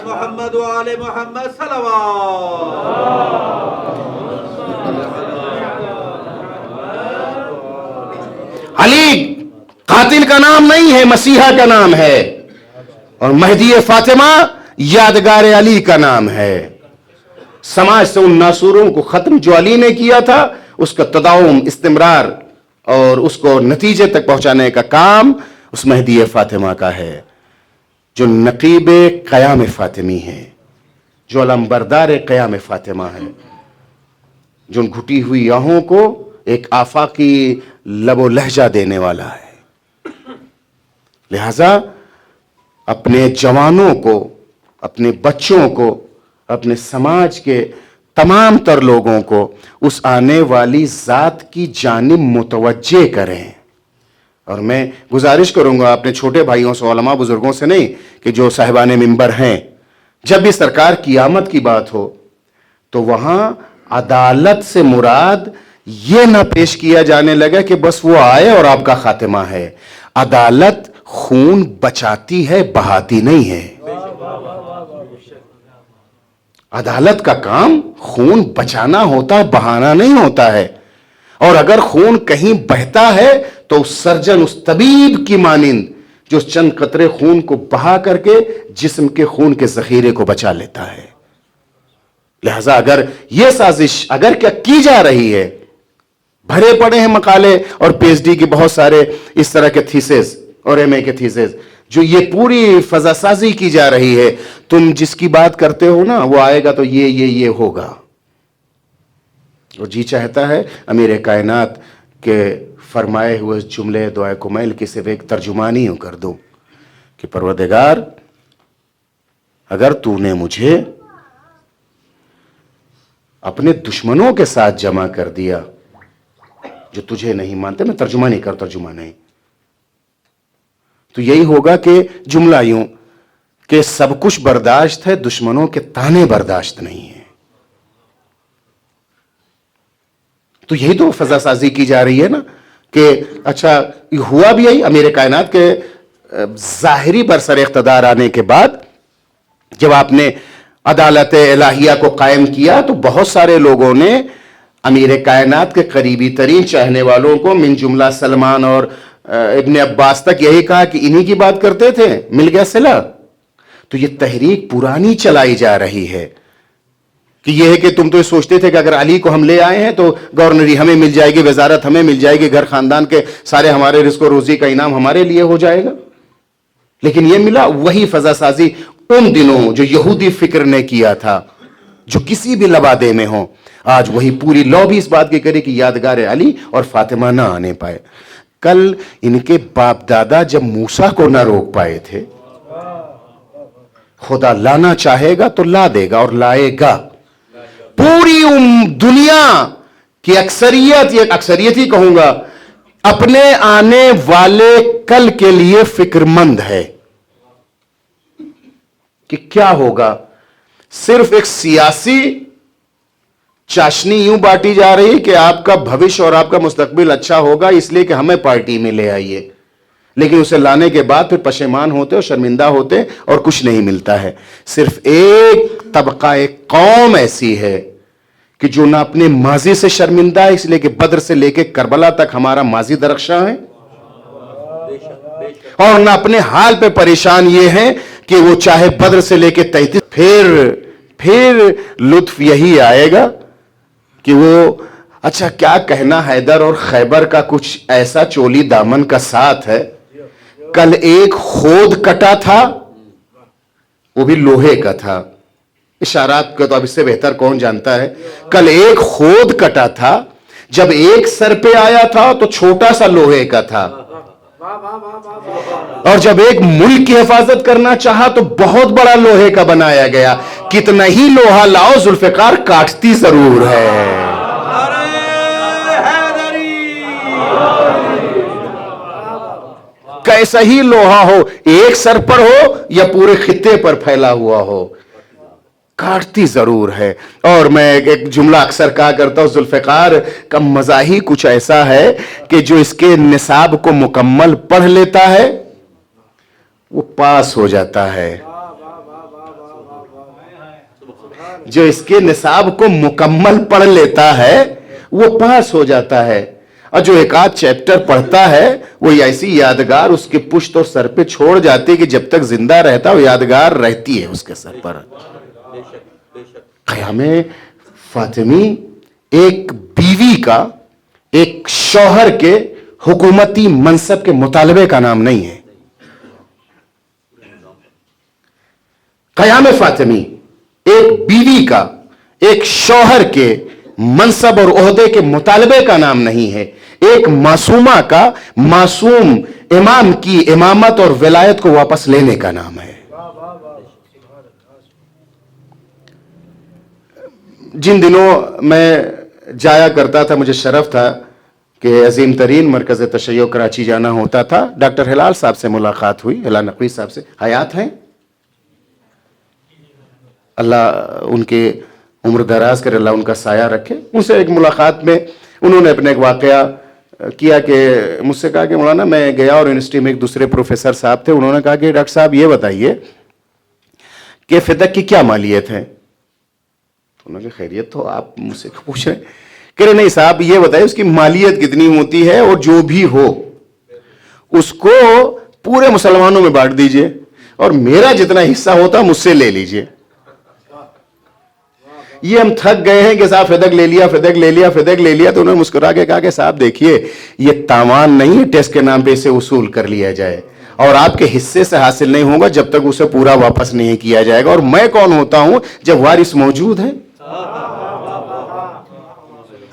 بر محمد و آل محمد صلوات. علی قاتل کا نام نہیں ہے، مسیحا کا نام ہے، اور مہدی فاطمہ یادگار علی کا نام ہے. سماج سے ان ناسوروں کو ختم جو علی نے کیا تھا، اس کا تداوم، استمرار اور اس کو نتیجے تک پہنچانے کا کام اس مہدی فاطمہ کا ہے، جو نقیب قیام فاطمی ہے، جو علمبردار قیام فاطمہ ہے، جو ان گھٹی ہوئی آہوں کو ایک آفاقی لب و لہجہ دینے والا ہے. لہذا اپنے جوانوں کو، اپنے بچوں کو، اپنے سماج کے تمام تر لوگوں کو اس آنے والی ذات کی جانب متوجہ کریں. اور میں گزارش کروں گا اپنے چھوٹے بھائیوں سے، علماء بزرگوں سے نہیں، کہ جو صاحبان منبر ہیں، جب بھی سرکار قیامت کی بات ہو تو وہاں عدالت سے مراد یہ نہ پیش کیا جانے لگا کہ بس وہ آئے اور آپ کا خاتمہ ہے. عدالت خون بچاتی ہے، بہاتی نہیں ہے. عدالت کا کام خون بچانا ہوتا ہے، بہانا نہیں ہوتا ہے. اور اگر خون کہیں بہتا ہے تو اس سرجن، اس طبیب کی مانند جو چند قطرے خون کو بہا کر کے جسم کے خون کے ذخیرے کو بچا لیتا ہے. لہذا اگر یہ سازش اگر کیا کی جا رہی ہے، بھرے پڑے ہیں مقالے اور پی ایچ ڈی کے بہت سارے اس طرح کے تھیسز اور ایم اے کے تھیسز، جو یہ پوری فضا سازی کی جا رہی ہے، تم جس کی بات کرتے ہو نا وہ آئے گا تو یہ ہوگا. اور جی چاہتا ہے امیر کائنات کے فرمائے ہوئے جملے دعائے کمیل کی صرف ایک ترجمانی ہوں کر دوں کہ پروردگار، اگر تو نے مجھے اپنے دشمنوں کے ساتھ جمع کر دیا جو تجھے نہیں مانتے، میں ترجمہ نہیں کر، ترجمہ نہیں، تو یہی ہوگا کہ جملہ یوں کہ سب کچھ برداشت ہے، دشمنوں کے تانے برداشت نہیں ہے. تو یہی تو فضا سازی کی جا رہی ہے نا کہ اچھا ہوا بھی یہی. امیر کائنات کے ظاہری برسر اقتدار آنے کے بعد جب آپ نے عدالت الہیہ کو قائم کیا تو بہت سارے لوگوں نے امیر کائنات کے قریبی ترین چاہنے والوں کو من جملہ سلمان اور ابن عباس تک یہی کہا کہ انہی کی بات کرتے تھے، مل گیا صلہ. تو یہ تحریک پرانی چلائی جا رہی ہے کہ یہ ہے کہ تم تو یہ سوچتے تھے کہ اگر علی کو ہم لے آئے ہیں تو گورنری ہمیں مل جائے گی، وزارت ہمیں مل جائے گی، گھر خاندان کے سارے ہمارے رزق و روزی کا انعام ہمارے لیے ہو جائے گا. لیکن یہ ملا وہی فضا سازی ان دنوں جو یہودی فکر نے کیا تھا، جو کسی بھی لبادے میں ہو. آج وہی پوری لابی اس بات کی کرے کہ یادگار علی اور فاطمہ نہ آنے پائے. کل ان کے باپ دادا جب موسیٰ کو نہ روک پائے تھے، خدا لانا چاہے گا تو لا دے گا اور لائے گا. پوری دنیا کی اکثریت، یہ اکثریت ہی کہوں گا، اپنے آنے والے کل کے لیے فکر مند ہے کہ کیا ہوگا. صرف ایک سیاسی چاشنی یوں بانٹی جا رہی کہ آپ کا بھوش اور آپ کا مستقبل اچھا ہوگا اس لیے کہ ہمیں پارٹی میں لے آئیے، لیکن اسے لانے کے بعد پھر پشیمان ہوتے اور شرمندہ ہوتے اور کچھ نہیں ملتا ہے. صرف ایک طبقہ، ایک قوم ایسی ہے کہ جو نہ اپنے ماضی سے شرمندہ ہے، اس لیے کہ بدر سے لے کے کربلا تک ہمارا ماضی درخشاں ہے، اور نہ اپنے حال پہ پریشان یہ ہے کہ وہ چاہے بدر سے لے کے 33 پھر لطف یہی آئے گا کہ وہ اچھا کیا کہنا حیدر اور خیبر کا کچھ ایسا چولی دامن کا ساتھ ہے. کل ایک خود کٹا تھا، وہ بھی لوہے کا تھا. اشارات کا تو اب اس سے بہتر کون جانتا ہے. کل ایک خود کٹا تھا، جب ایک سر پہ آیا تھا تو چھوٹا سا لوہے کا تھا، اور جب ایک ملک کی حفاظت کرنا چاہا تو بہت بڑا لوہے کا بنایا گیا. کتنا ہی لوہا لاؤ ذوالفقار کاٹتی ضرور ہے. کیسا ہی لوہا ہو، ایک سر پر ہو یا پورے خطے پر پھیلا ہوا ہو، کاٹتی ضرور ہے. اور میں ایک جملہ اکثر کہا کرتا ہوں، ذوالفقار کا مزہ ہی کچھ ایسا ہے کہ جو اس کے نصاب کو مکمل پڑھ لیتا ہے وہ پاس ہو جاتا ہے. جو اس کے نصاب کو مکمل پڑھ لیتا ہے وہ پاس ہو جاتا ہے، اور جو ایک آدھ چیپٹر پڑھتا ہے وہ ایسی یادگار اس کے پشت اور سر پہ چھوڑ جاتی ہے کہ جب تک زندہ رہتا وہ یادگار رہتی ہے اس کے سر پر۔ قیام فاطمی ایک بیوی کا، ایک شوہر کے حکومتی منصب کے مطالبے کا نام نہیں ہے۔ قیام فاطمی ایک بیوی کا، ایک شوہر کے منصب اور عہدے کے مطالبے کا نام نہیں ہے، ایک معصومہ کا، معصوم امام کی امامت اور ولایت کو واپس لینے کا نام ہے۔ جن دنوں میں جایا کرتا تھا، مجھے شرف تھا کہ عظیم ترین مرکز تشیع کراچی جانا ہوتا تھا، ڈاکٹر ہلال صاحب سے ملاقات ہوئی، ہلال نقوی صاحب سے، حیات ہیں، اللہ ان کے عمر دراز کرے، اللہ ان کا سایہ رکھے۔ ان سے ایک ملاقات میں انہوں نے اپنے ایک واقعہ کیا کہ مجھ سے کہا کہ مولانا میں گیا اور یونیورسٹی میں ایک دوسرے پروفیسر صاحب تھے، انہوں نے کہا کہ ڈاکٹر صاحب یہ بتائیے کہ فدق کی کیا مالیت ہے؟ انہوں نے کہا خیریت تو آپ مجھ سے پوچھ رہے ہیں؟ کہہ رہے نہیں صاحب یہ بتائیے اس کی مالیت کتنی ہوتی ہے، اور جو بھی ہو اس کو پورے مسلمانوں میں بانٹ دیجئے، اور میرا جتنا حصہ ہوتا مجھ سے لے لیجئے۔ یہ ہم تھک گئے ہیں کہ صاحب فدق لے لیا، فدق لے لیا، فدق لے لیا، تو انہوں نے مسکرا کے کہا کہ صاحب دیکھیے یہ تاوان نہیں ہے ٹیسٹ کے نام پہ اسے وصول کر لیا جائے، اور آپ کے حصے سے حاصل نہیں ہوگا جب تک اسے پورا واپس نہیں کیا جائے گا، اور میں کون ہوتا ہوں جب وارث موجود ہے۔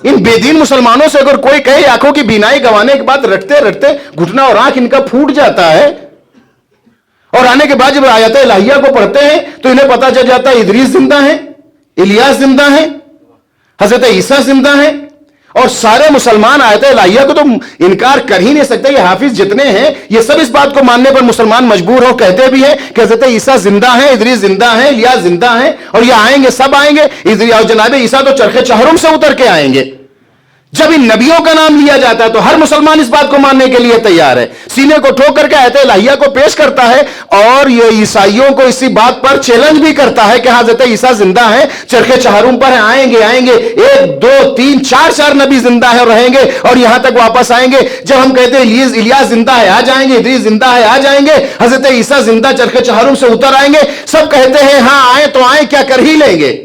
ان بے دین مسلمانوں سے اگر کوئی کہے آنکھوں کی بینائی گنوانے کے بعد رٹتے رٹتے گھٹنا اور آنکھ ان کا پھوٹ جاتا ہے، اور آنے کے بعد جب آیت الہیہ کو پڑھتے ہیں تو انہیں پتا چل جاتا ہے ادریس زندہ ہیں، الیاس زندہ ہیں، حضرت عیسیٰ زندہ ہیں، اور سارے مسلمان آیت الہیہ کو تو انکار کر ہی نہیں سکتے۔ یہ حافظ جتنے ہیں یہ سب اس بات کو ماننے پر مسلمان مجبور ہو، کہتے بھی ہیں کہ حضرت عیسیٰ زندہ ہیں، ادریس زندہ ہیں، الیاس زندہ ہیں، اور یہ آئیں گے، سب آئیں گے، اور جناب عیسیٰ تو چرخ چہرم سے اتر کے آئیں گے۔ جب ان نبیوں کا نام لیا جاتا ہے تو ہر مسلمان اس بات کو ماننے کے لیے تیار ہے، سینے کو ٹھوک کر کے آیت الہیہ کو پیش کرتا ہے، اور یہ عیسائیوں کو اسی بات پر چیلنج بھی کرتا ہے کہ حضرت عیسیٰ زندہ ہیں، چرخ چہارم پر ہیں، آئیں گے آئیں گے، 1 2 3 4 نبی زندہ ہے اور رہیں گے، اور یہاں تک واپس آئیں گے۔ جب ہم کہتے ہیں الیاس زندہ ہے آ جائیں گے، ادریس زندہ ہے آ جائیں گے، حضرت عیسیٰ زندہ چرخ چہارم سے اتر آئیں گے، سب کہتے ہیں ہاں آئیں تو آئیں، کیا کر ہی لیں گے،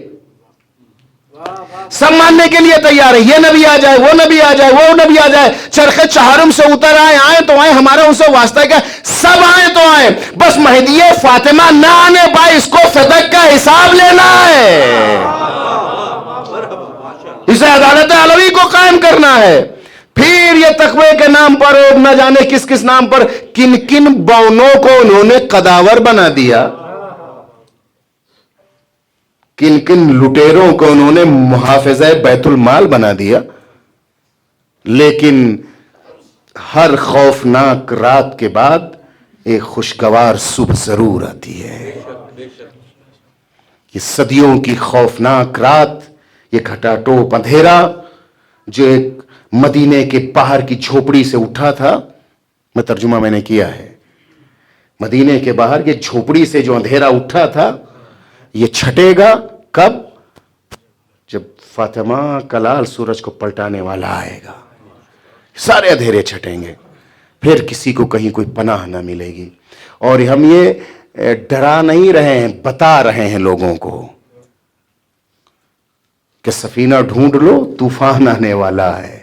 سب ماننے کے لیے تیار ہے، یہ نبی آ جائے، وہ نبی آ جائے، وہ نبی آ جائے، چرخ چہارم سے اتر آئے، آئیں تو آئیں، ہمارا ان سے واسطہ ہے کہ سب آئیں تو آئیں، بس مہدی فاطمہ نہ آنے پائے، اس کو فدق کا حساب لینا ہے، اسے عدالت علوی کو قائم کرنا ہے۔ پھر یہ تقوی کے نام پر اور نہ جانے کس کس نام پر کن کن بونوں کو انہوں نے قداور بنا دیا، کن کن لٹیروں کو انہوں نے محافظہ بیت المال بنا دیا، لیکن ہر خوفناک رات کے بعد ایک خوشگوار صبح ضرور آتی ہے۔ یہ صدیوں کی خوفناک رات، یہ گھٹا ٹوپ اندھیرا جو ایک مدینے کے پہاڑ کی جھوپڑی سے اٹھا تھا، میں ترجمہ میں نے کیا ہے، مدینے کے باہر یہ جھوپڑی سے جو اندھیرا اٹھا تھا یہ چھٹے گا کب؟ جب فاطمہ کا لال سورج کو پلٹانے والا آئے گا، سارے اندھیرے چھٹیں گے، پھر کسی کو کہیں کوئی پناہ نہ ملے گی۔ اور ہم یہ ڈرا نہیں رہے ہیں، بتا رہے ہیں لوگوں کو کہ سفینہ ڈھونڈ لو طوفان آنے والا ہے۔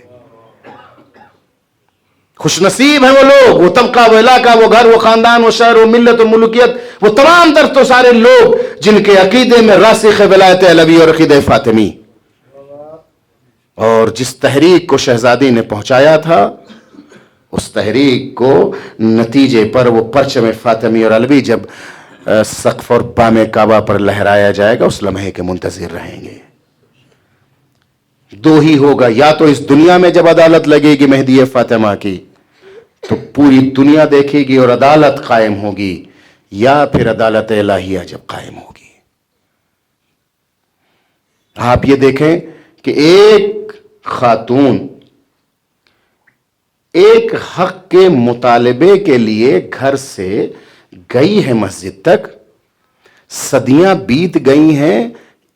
خوش نصیب ہیں وہ لوگ، وہ طبقہ، وہ علاقہ، وہ گھر، وہ خاندان، وہ شہر، وہ ملت، وہ ملکیت، وہ تمام در تو سارے لوگ جن کے عقیدے میں راسخ ولایت علوی اور عقیدہ فاطمی، اور جس تحریک کو شہزادی نے پہنچایا تھا اس تحریک کو نتیجے پر وہ پرچم فاطمی اور علوی جب سقف اور بام کعبہ پر لہرایا جائے گا اس لمحے کے منتظر رہیں گے۔ دو ہی ہوگا، یا تو اس دنیا میں جب عدالت لگے گی مہدی فاطمہ کی تو پوری دنیا دیکھے گی اور عدالت قائم ہوگی، یا پھر عدالت الہیہ جب قائم ہوگی۔ آپ یہ دیکھیں کہ ایک خاتون ایک حق کے مطالبے کے لیے گھر سے گئی ہے مسجد تک، صدیاں بیت گئی ہیں،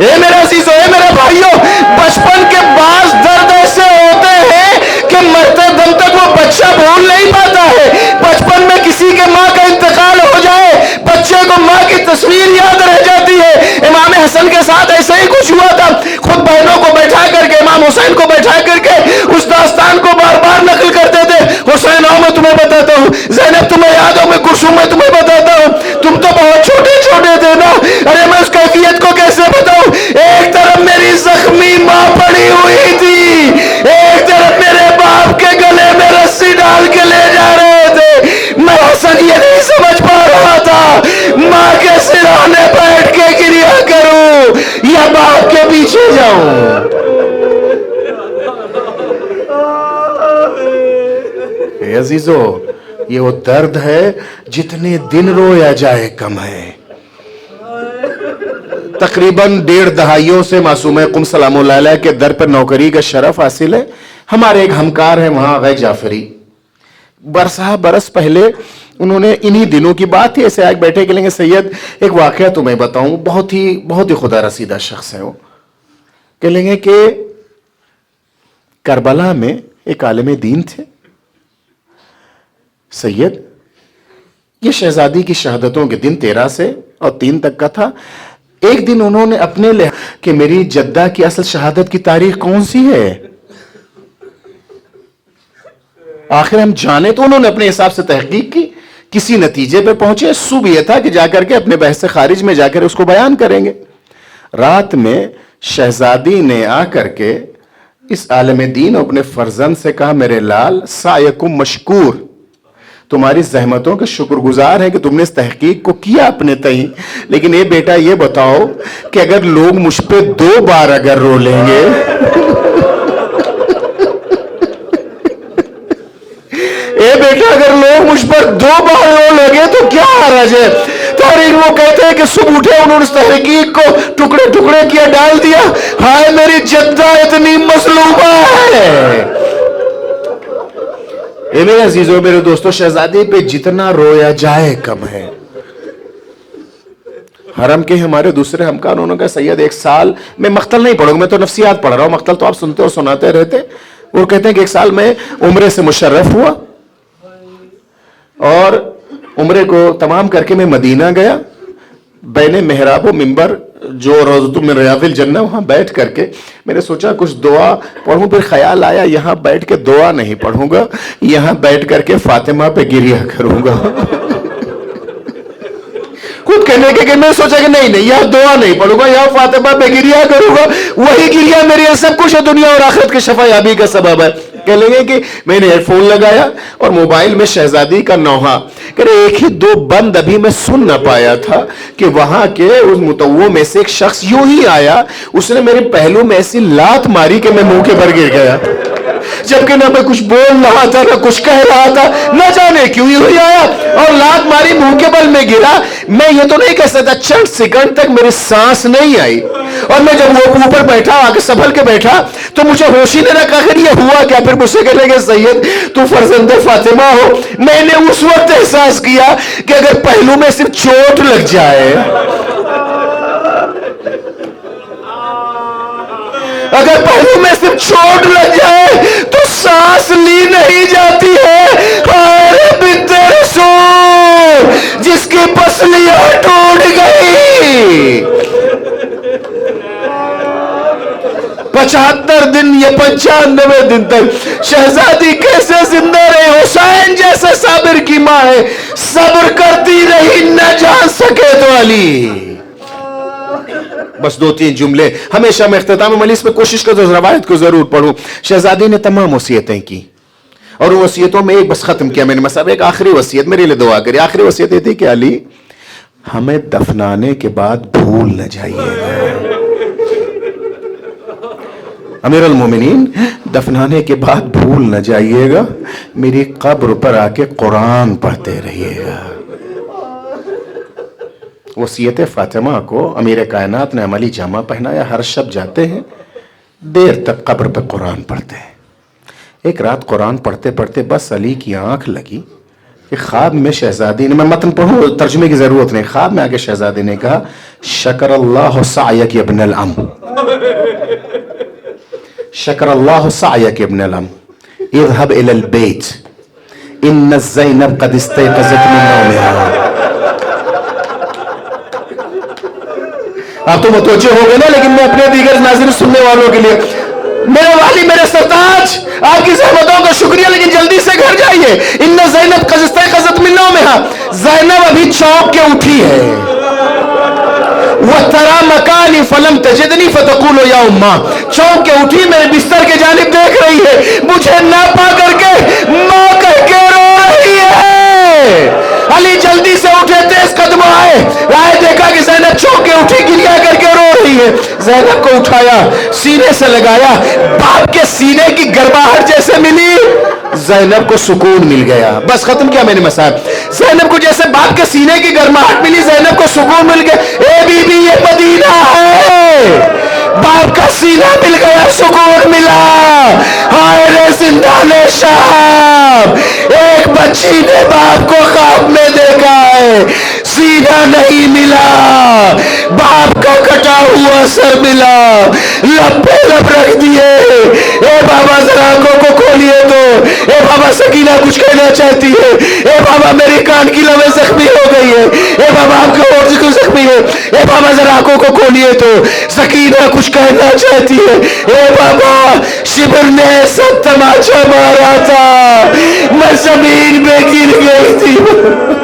اے میرے عزیزو، اے میرے بھائیوں، بچپن کے بعض درد ایسے ہوتے ہیں کہ مرتے دم تک وہ بچہ بھول نہیں پاتا ہے۔ بچپن میں کسی کے ماں کا انتقال ہو جائے، بچے کو ماں کی تصویر یاد رہ جاتی ہے۔ امام حسن کے ساتھ ایسا ہی کچھ ہوا تھا، خود بہنوں کو بیٹھا کر کے، امام حسین کو بیٹھا کر کے اس داستان کو بار بار نقل کرتے تھے۔ حسین آؤ میں تمہیں بتاتا ہوں، زینب تمہیں یاد ہو میں کلثوم میں تمہیں بتاتا ہوں، تم تو بہت چھوٹے چھوٹے تھے نا، ارے میں اس کیفیت کو کیسے بتاؤں۔ ایک طرف میری زخمی ماں پڑی ہوئی تھی، ایک طرف میرے باپ کے گلے میں رسی ڈال کے لے جا رہے تھے۔ میں حسن یہ نہیں سمجھ پا رہا تھا ماں کے سرانے بیٹھ کے گریا کروں یا باپ کے پیچھے جاؤں۔ اے عزیزو، یہ وہ درد ہے جتنے دن رویا جائے کم ہے۔ تقریباً 1.5 دہائیوں سے معصوم قم سلام اللہ علیہ کے در پر نوکری کا شرف حاصل ہے۔ ہمارے ایک ہمکار ہیں وہاں، غیر جعفری، برسہ برس پہلے انہوں نے انہی دنوں کی بات تھی، ایسے آگ بیٹھے کہ لیں گے سید ایک واقعہ تمہیں بتاؤں، بہت ہی خدا رسیدہ شخص ہے وہ، کہ لیں گے کہ کربلا میں ایک عالم دین تھے سید، یہ شہزادی کی شہادتوں کے دن 13 سے اور 3 تک کا تھا۔ ایک دن انہوں نے اپنے لئے کہ میری جدہ کی اصل شہادت کی تاریخ کون سی ہے، آخر ہم جانے، تو انہوں نے اپنے حساب سے تحقیق کی، کسی نتیجے پہ پہنچے۔ صبح یہ تھا کہ جا کر کے اپنے بحث سے خارج میں جا کر اس کو بیان کریں گے۔ رات میں شہزادی نے آ کر کے اس عالم دین اور اپنے فرزند سے کہا، میرے لال سایکم مشکور، تمہاری زحمتوں کے شکر گزار ہے کہ تم نے اس تحقیق کو کیا اپنے تئیں، لیکن اے بیٹا یہ بتاؤ کہ اگر لوگ مجھ پہ 2 بار اگر رو لیں گے، اے بیٹا اگر لوگ مجھ پر 2 بار رو لگے تو کیا حرج ہے۔ تاریخ وہ کہتے ہیں کہ صبح اٹھے انہوں نے اس تحقیق کو ٹکڑے ٹکڑے کیا، ڈال دیا، ہائے میری جدہ اتنی مظلومہ ہے۔ اے میرے عزیزو، میرے دوستو، شہزادی پہ جتنا رویا جائے کم ہے۔ حرم کے ہمارے دوسرے ہمکار انہوں نے کہا سید 1 سال میں مقتل نہیں پڑھوں گا، میں تو نفسیات پڑھ رہا ہوں، مقتل تو آپ سنتے اور سناتے رہتے۔ وہ کہتے ہیں کہ 1 سال میں عمرے سے مشرف ہوا اور عمرے کو تمام کر کے میں مدینہ گیا، بین محراب و منبر جو روضۃ من ریاض الجنہ، وہاں بیٹھ کر کے میں نے سوچا کچھ دعا پڑھوں، پھر خیال آیا یہاں بیٹھ کے دعا نہیں پڑھوں گا، یہاں بیٹھ کر کے فاطمہ پہ گریہ کروں گا۔ خود کہنے کے کہ میں سوچا کہ نہیں یہاں دعا نہیں پڑھوں گا، یہاں فاطمہ پہ گریہ کروں گا، وہی گریہ میری سب کچھ دنیا اور آخرت کے شفا یابی کا سبب ہے۔ کہہ لیں گے کہ میں نے ایئر فون لگایا اور موبائل میں شہزادی کا نوحہ، کہ 1 ہی 2 بند ابھی میں سن نہ پایا تھا کہ وہاں کے اس متوع میں سے ایک شخص یوں ہی آیا، اس نے میرے پہلو میں ایسی لات ماری کہ میں منہ کے بھر گر گیا، جبکہ نہ میں کچھ بول رہا تھا نہ کچھ کہہ رہا تھا، نہ جانے کیوں ہی آیا اور لات ماری، منہ کے بل میں گرا۔ میں یہ تو نہیں کہہ سکتا، چند سیکنڈ تک میری سانس نہیں آئی، اور میں جب وہ اوپر بیٹھا، آگے سنبھل کے بیٹھا، تو مجھے ہوش ہی نہیں رکھا کہ یہ ہوا کیا۔ پھر مجھ سے کہنے لگے سید تو فرزند فاطمہ ہو۔ میں نے اس وقت احساس کیا کہ اگر پہلو میں صرف چوٹ لگ جائے، اگر پہلو میں صرف چوٹ لگ جائے تو سانس لی نہیں جاتی ہے۔ ہائے بنت رسول جس کی پسلیاں ٹوٹ گئی، 75 دن یا 95 دن تک شہزادی کیسے زندہ رہے؟ حسین جیسے صابر کی ماں ہے، صبر کرتی رہی، نہ جان سکے تو علی۔ بس 2-3 جملے ہمیشہ میں اختتام مجلس میں کوشش کرتا ہوں روایت کو ضرور پڑھوں۔ شہزادی نے تمام وصیتیں کی اور ان وصیتوں میں ایک بس ختم کیا میں نے، مطلب ایک آخری وصیت میرے لیے دعا کری۔ آخری وصیت یہ تھی کہ علی ہمیں دفنانے کے بعد بھول نہ جائیے گا، امیر المومنین دفنانے کے بعد بھول نہ جائیے گا، میری قبر پر آ کے قرآن پڑھتے رہیے گا۔ وصیت فاطمہ کو امیر کائنات نے عملی جامہ پہنایا، ہر شب جاتے ہیں، دیر تک قبر پہ قرآن پڑھتے ہیں۔ ایک رات قرآن پڑھتے پڑھتے بس علی کی آنکھ لگی، کہ خواب میں شہزادی نے, میں متن پڑھوں, ترجمے کی ضرورت نہیں, خواب میں آگے شہزادی نے کہا شکر اللہ سعیک ابن الام, شکر اللہ سعیک ابن الام, اذهب الى البيت ان زینب قد استيقظت من نومها. آپ تو متوجہ ہو گئے نا, لیکن میں اپنے دیگر ناظرین سننے والوں کے لیے, میرے والی, میرے سرتاج, آپ کی زحمتوں کا شکریہ, لیکن جلدی سے گھر جائیے. ان زینب قد استيقظت من نومها, زینب ابھی چونک کے اٹھی ہے. وَتَرَى مَكَانِي فَلَمْ تَجِدْنِي فَتَقُولُ يَا أُمَّا, چونک کے اٹھی, میرے بستر کے جانب دیکھ رہی ہے, مجھے نہ پا کر کے ماں کہہ کے رو رہی ہے. علی جلدی سے اٹھے, تیز قدم آئے, دیکھا کہ زینب چونک کے اٹھی, گریا کر کے رو رہی ہے. زینب کو اٹھایا, سینے سے لگایا, باپ کے سینے کی گرماہٹ جیسے ملی, زینب کو سکون مل گیا. بس ختم کیا میں نے مسائل. زینب کو جیسے باپ کے سینے کی گرماہٹ ملی, زینب کو سکون مل گیا. اے بی بی, یہ مدینہ ہے, باپ کا سینہ مل گیا, سکون ملا. ہائے رے زندان شام, ایک بچی نے باپ کو خواب میں دیکھا ہے, سینہ نہیں ملا, باپ کا کٹا ہوا سر ملا, لب پہ لب رکھ دیے. اے بابا ذرا آنکھوں کو کھولیے تو, اے بابا سکینہ کچھ کہنا چاہتی ہے, اے بابا میری کان کی لویں زخمی ہو گئی ہے, اے بابا آپ کا اور کیوں زخمی ہے, اے بابا ذرا آنکھوں کو کھولیے تو, سکینہ کچھ کہنا چاہتی ہے. اے بابا شبر نے سب تماچا مارا تھا, میں زمین میں گر گئی تھی.